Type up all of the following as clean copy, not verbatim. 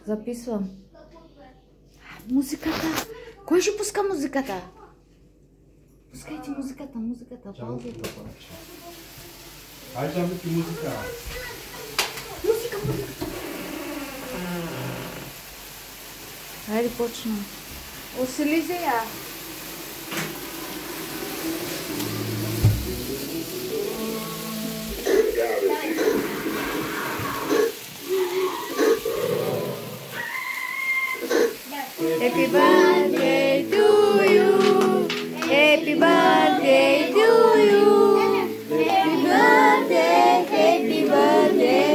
Записвам. Музиката. Кой ще пуска музиката? Пускайте музиката. Паузата. Хайде, Мики, музика. Музика. Хайде, почна. Усили се я. Happy birthday to you. Happy birthday to you. Happy birthday, happy birthday.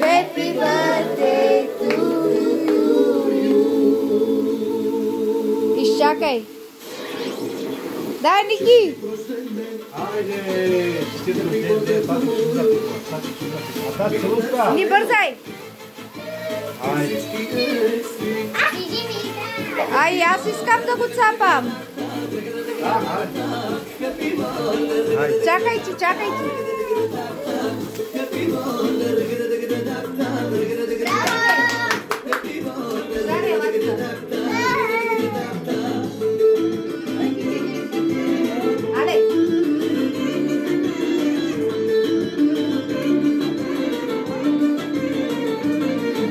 Happy birthday to you. Изчакай. Дай, Ники. Хайде, честит рожден ден, бати чуда. А тази целувка. Не бързай. Хайде. Ай, аз искам да го цапам. Чакайте.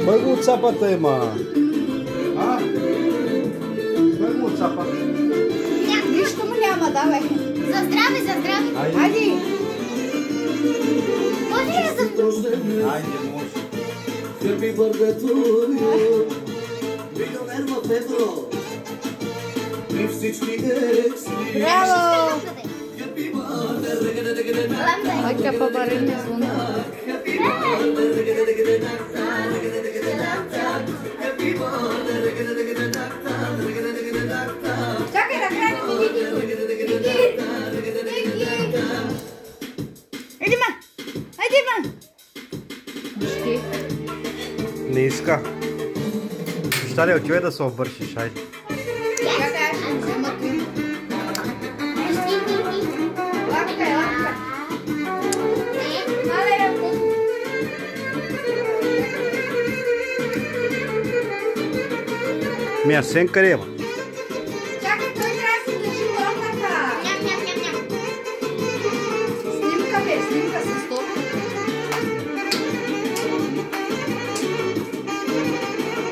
Кой го отцапата има? Кой го отцапата? Нищо му няма, давай. За здраве. Айди. Може ли да Айде, може. Happy birthday to you. Милионер в евро. И всички ексли. Браво. Happy birthday. Майка папарин не звънна. Happy birthday. Happy birthday. Чакай да храним Ники. Айди ма. Вижте. Не иска. Ще ли отивай да се обършиш, айде. Чакай, аз ще взема ти. Лапка. Асен къде има? Чакай, той трябва да си държи лопата. Снимка с стоп.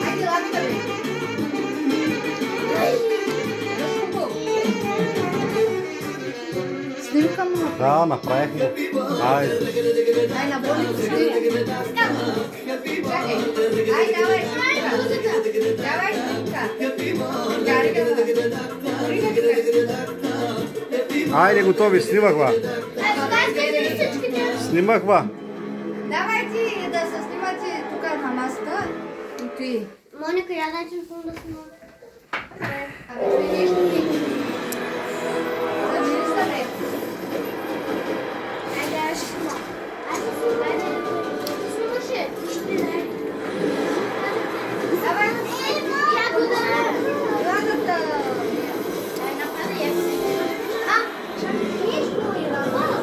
Айде, лапка, бе. Снимка му направи. Да, направихме. Айде. Ай, на болито снимка. Чакай. Ай, давай снимка. Давай снимка. Айде, готови, снимах ва. Снимах ва. Давай ти да се снимате тук на масата. И ти. Моника, я дай телефон да снимам. Ами той нещо ти. Зачини стане. Айде, аз ще снимам. Аз ще снимам. Ти снимаше. Давай. Ягода. Ягодата. Ай, направи я си. Нищо, Ивана.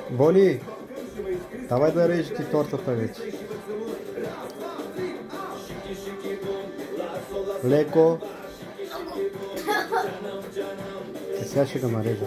Боли, давай да режеш ти тортата вече. Леко. Сега ще го нарежа.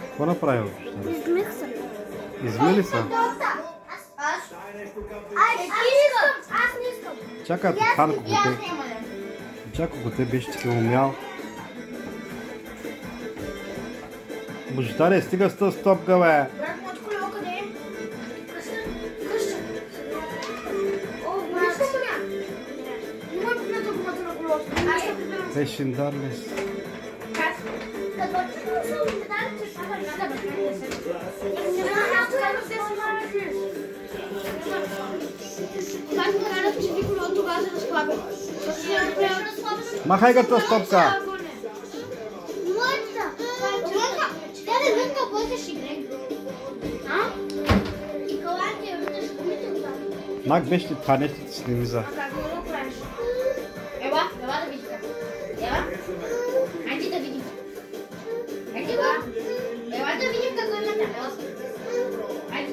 Какво направил? Измих се. Измили са? Аз не искам. Чакай, Ханко го те. Чакай го те беше такива умял. Божитаре, стига с тази стопка, бе. Брат, моето колело къде е? Къща. О, брат. Не мога да пинете гумата на колелото. Аз ще прибирам. Те шиндарлес. Като отивам се обидам, че ще бъде да бъде. Аз това да се снимаваш. Когато карат, че ви колелото тогава се разхлабя. Махай като тази стопка. Моята! Тя да вънка, после ще играе. А? И колата я върнеш гумите отзад. Мак беше ли това нещо ти сними за? А как го правиш? Ева да видиш как. Ева? Хайде да видим. Хайде го. Ева да видим какво има там. Хайде.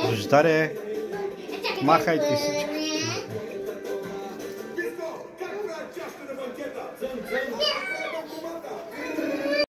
Божитаре, махайте всички.